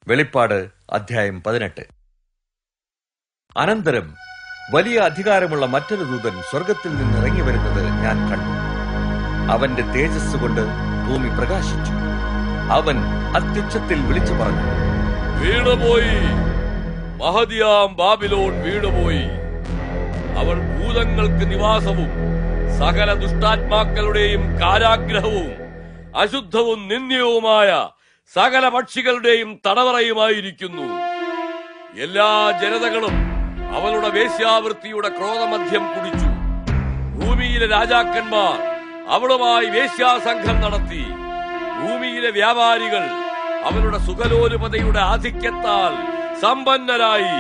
വെളിപ്പാട് അധ്യായം 18. അനന്തരം വലിയ അധികാരമുള്ള മറ്റൊരു ദൂതൻ സ്വർഗത്തിൽ നിന്ന് ഇറങ്ങി വരുന്നത് ഞാൻ കണ്ടു. അവന്റെ തേജസ് കൊണ്ട് ഭൂമി പ്രകാശിച്ചു. അവൻ അത്യുച്ചത്തിൽ വിളിച്ചു പറഞ്ഞു, വീണുപോയി, മഹതിയാം ബാബിലോൺ വീണുപോയി. അവൾ ഭൂതങ്ങൾക്ക് നിവാസവും സകല ദുഷ്ടാത്മാക്കളുടെയും കാരാഗ്രഹവും അശുദ്ധവും നിന്ദ്യവുമായ സകല പക്ഷികളുടെയും തടവറയുമായിരിക്കുന്നു. എല്ലാ ജനതകളും അവളുടെ വേശ്യാവൃത്തിയുടെ ക്രോധമദ്യം കുടിച്ചു. ഭൂമിയിലെ രാജാക്കന്മാർ അവളുമായി വേശ്യാസംഘം നടത്തി. ഭൂമിയിലെ വ്യാപാരികൾ അവളുടെ സുഖലോലുപതയുടെ ആധിക്യത്താൽ സമ്പന്നരായി.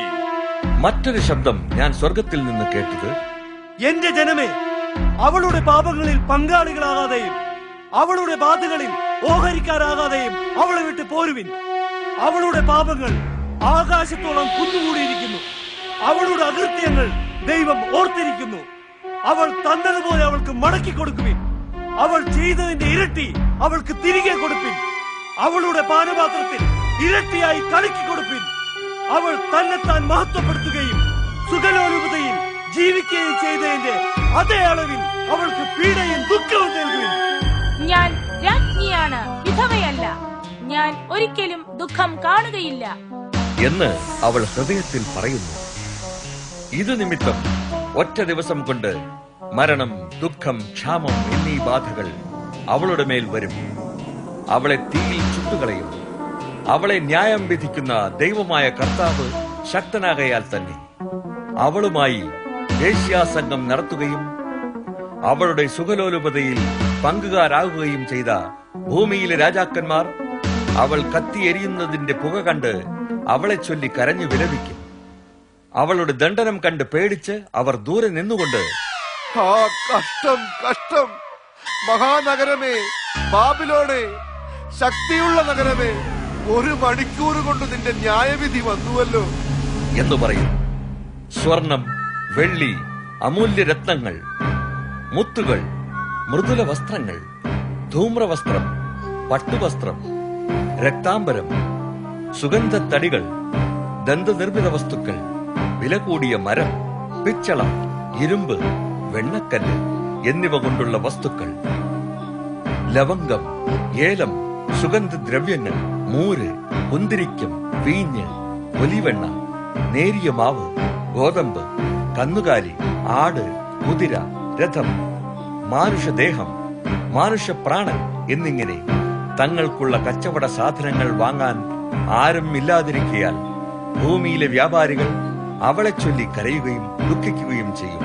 മറ്റൊരു ശബ്ദം ഞാൻ സ്വർഗത്തിൽ നിന്ന് കേട്ടത്, എന്റെ ജനമേ, അവളുടെ പാപങ്ങളിൽ പങ്കാളികളാകാതെയും അവളുടെ ബാധകളിൽ ഓഹരിക്കാരാകാതെയും അവളെ വിട്ട് പോരുവിൻ. അവളുടെ പാപങ്ങൾ ആകാശത്തോളം കുന്നുകൂടിയിരിക്കുന്നു. അവളുടെ അകൃത്യങ്ങൾ ദൈവം ഓർത്തിരിക്കുന്നു. അവൾ തന്നതുപോലെ അവൾക്ക് മടക്കി കൊടുക്കുവിൻ. അവൾ ചെയ്തതിന്റെ ഇരട്ടി അവൾക്ക് തിരികെ കൊടുപ്പിൻ. അവളുടെ പാനപാത്രത്തിൽ ഇരട്ടിയായി കലക്കി കൊടുപ്പിൻ. അവൾ തന്നെത്താൻ മഹത്വപ്പെടുത്തുകയും സുഖലോലുപതയിൽ ജീവിക്കുകയും ചെയ്തതിന്റെ അതേ അളവിൽ അവൾക്ക് പീഡയും ദുഃഖവും നൽകുവിൻ. ഞാൻ രാജ്ഞിയാണ്, വിധവയല്ല. ഞാൻ ഒരിക്കലും ദുഃഖം കാണുകയില്ല എന്ന് അവൾ ഹൃദയത്തിൽ പറയുന്നു. ഇതു നിമിത്തം ഒറ്റ ദിവസം കൊണ്ട് മരണം, ദുഃഖം, ക്ഷാമം എന്നീ ബാധകൾ അവളുടെ മേൽ വരും. അവളെ തീയിൽ ചുട്ടുകളയും. അവളെ ന്യായം വിധിക്കുന്ന ദൈവമായ കർത്താവ് ശക്തനാകയാൽ തന്നെ അവളുമായി വേശ്യാസംഗം നടത്തുകയും അവളുടെ സുഖലോലുപതയിൽ പങ്കുകാരാകുകയും ചെയ്ത ഭൂമിയിലെ രാജാക്കന്മാർ അവൾ കത്തിയെരിയുന്നതിന്റെ പുക കണ്ട് അവളെ ചൊല്ലി കരഞ്ഞു വിലപിക്കും. അവളുടെ ദണ്ഡനം കണ്ട് പേടിച്ച് അവർ ദൂരെ നിന്നുകൊണ്ട്, കഷ്ടം കഷ്ടം, മഹാനഗരമേ, ബാബിലോണേ, ശക്തിയുള്ള നഗരമേ, 1 മണിക്കൂർ കൊണ്ട് നിന്റെ ന്യായവിധി വന്നുവല്ലോ എന്ന് പറയും. സ്വർണം, വെള്ളി, അമൂല്യരത്നങ്ങൾ, മുത്തുകൾ, മൃദുല വസ്ത്രങ്ങൾ, ധൂമ്രവസ്ത്രം, പട്ടുവസ്ത്രം, രക്താംബരം, സുഗന്ധത്തടികൾ, ദന്തനിർമ്മിത വസ്തുക്കൾ, വില കൂടിയ മരം, പിച്ചള, ഇരുമ്പ്, വെണ്ണക്കല്ല് എന്നിവ കൊണ്ടുള്ള വസ്തുക്കൾ, ലവംഗം, ഏലം, സുഗന്ധദ്രവ്യങ്ങൾ, മൂര്, കുന്തിരിക്കം, വീഞ്ഞ്, ഒലിവെണ്ണ, നേരിയ മാവ്, ഗോതമ്പ്, കന്നുകാലി, ആട്, കുതിര, രഥം, മാനുഷദേഹം, മാനുഷപ്രാണൻ എന്നിങ്ങനെ തങ്ങൾക്കുള്ള കച്ചവട സാധനങ്ങൾ വാങ്ങാൻ ആരും ഇല്ലാതിരിക്കയാൽ ഭൂമിയിലെ വ്യാപാരികൾ അവളെ ചൊല്ലി കരയുകയും ദുഃഖിക്കുകയും ചെയ്യും.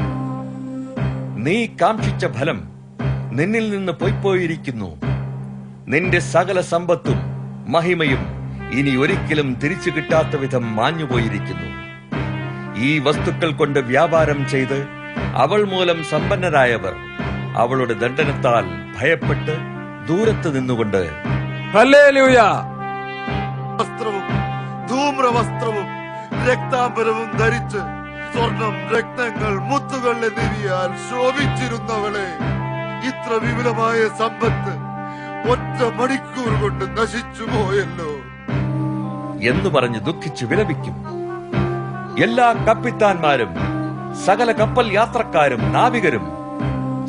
നീ കാക്ഷിച്ച ഫലം നിന്നിൽ നിന്ന് പൊയ്പോയിരിക്കുന്നു. നിന്റെ സകല സമ്പത്തും മഹിമയും ഇനി ഒരിക്കലും തിരിച്ചു കിട്ടാത്ത വിധം മാഞ്ഞുപോയിരിക്കുന്നു. ഈ വസ്തുക്കൾ കൊണ്ട് വ്യാപാരം ചെയ്ത് അവൾ മൂലം സമ്പന്നരായവർ അവളുടെ ദണ്ഡനത്താൽ ഭയപ്പെട്ട് ദൂരത്ത് നിന്നുകൊണ്ട്, ഹല്ലേലൂയ, വസ്ത്രവും ധൂമ്രവസ്ത്രവും രക്താംബരവും ധരിച്ച് സ്വർണം, രത്നങ്ങൾ, മുത്തുകൾ എന്നിവയാൽ ശോഭിച്ചിരുന്നവളെ, ഇത്ര വിപുലമായ സമ്പത്ത് 1 മണിക്കൂർ കൊണ്ട് നശിച്ചു പോയല്ലോ എന്ന് പറഞ്ഞ് ദുഃഖിച്ചു വിലപിക്കും. എല്ലാ കപ്പിത്താന്മാരും സകല കപ്പൽ യാത്രക്കാരും നാവികരും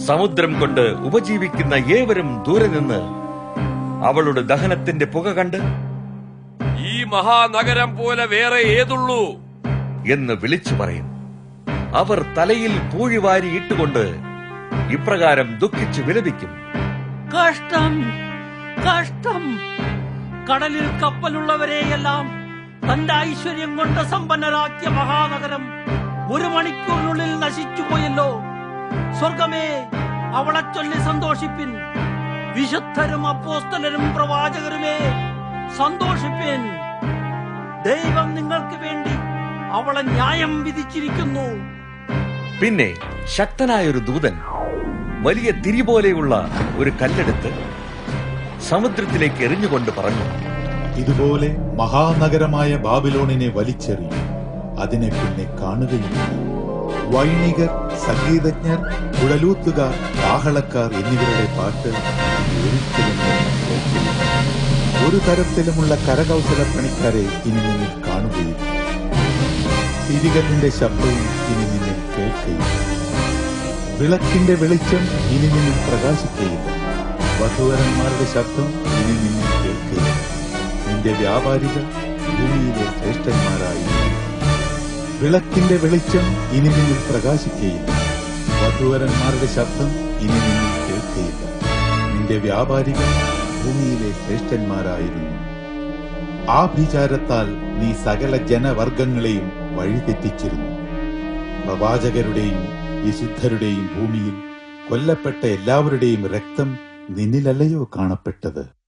സമുദ്രം കൊണ്ട് ഉപജീവിക്കുന്ന ഏവരും ദൂരെ നിന്ന് അവളുടെ ദഹനത്തിന്റെ പുക കണ്ട്, ഈ മഹാനഗരം പോലെ വേറെ ഏതുള്ളൂ എന്ന് വിളിച്ചു പറയും. അവർ തലയിൽ പൂഴിവാരി ഇട്ടുകൊണ്ട് ഇപ്രകാരം ദുഃഖിച്ചു വിലപിക്കും. കഷ്ടം കഷ്ടം, കടലിൽ കപ്പലുള്ളവരെയെല്ലാം തന്റെ ഐശ്വര്യം കൊണ്ട് സമ്പന്നരാക്കിയ മഹാനഗരം 1 മണിക്കൂറിനുള്ളിൽ നശിച്ചുപോയല്ലോ. സ്വർഗമേ, അവളെ ചൊല്ലി സന്തോഷിപ്പിൻ. വിശുദ്ധരും അപ്പോസ്തലരും പ്രവാചകരുമേ, സന്തോഷിപ്പിൻ. ദൈവം നിങ്ങൾക്ക് വേണ്ടി അവളെ ന്യായം വിധിച്ചിരിക്കുന്നു. പിന്നെ ശക്തനായൊരു ദൂതൻ വലിയ തിരി പോലെയുള്ള ഒരു കല്ലെടുത്ത് സമുദ്രത്തിലേക്ക് എറിഞ്ഞുകൊണ്ട് പറഞ്ഞു, ഇതുപോലെ മഹാനഗരമായ ബാബിലോണിനെ വലിച്ചെറിയും. അതിനെ പിന്നെ കാണുകയില്ല. വൈണികർ, സംഗീതജ്ഞർ, കുഴലൂത്തുകാർ, കാഹളക്കാർ എന്നിവരുടെ പാട്ട് ഒരിക്കലും കേൾക്കില്ല. ഒരു തരത്തിലുമുള്ള കരകൗശലപ്പണിക്കാരെ ഇനി നിന്നിൽ കാണുകയില്ല. തിരികല്ലിന്റെ ശബ്ദവും ഇനി നിന്നിൽ കേൾക്കുകയില്ല. വിളക്കിന്റെ വെളിച്ചം ഇനി നിന്നിൽ പ്രകാശിക്കുകയില്ല. വധൂവരന്മാരുടെ ശബ്ദം ഇനി നിന്നിൽ കേൾക്കുകയില്ല. നിന്റെ വ്യാപാരികൾ ഭൂമിയിലെ ശ്രേഷ്ഠന്മാരായിരുന്നു. വിളക്കിന്റെ വെളിച്ചം ഇനി നിന്നിൽ പ്രകാശിക്കുകയില്ല. വധൂവരന്മാരുടെ ശബ്ദം ഇനി നിന്നിൽ കേൾക്കുകയില്ല. നിന്റെ വ്യാപാരികൾ ഭൂമിയിലെ ശ്രേഷ്ഠന്മാരായിരുന്നു. ആഭിചാരത്താൽ നീ സകല ജനവർഗങ്ങളെയും വഴിതെറ്റിച്ചിരുന്നു. പ്രവാചകരുടെയും വിശുദ്ധരുടെയും ഭൂമിയിൽ കൊല്ലപ്പെട്ട എല്ലാവരുടെയും രക്തം നിന്നിലല്ലയോ കാണപ്പെട്ടത്?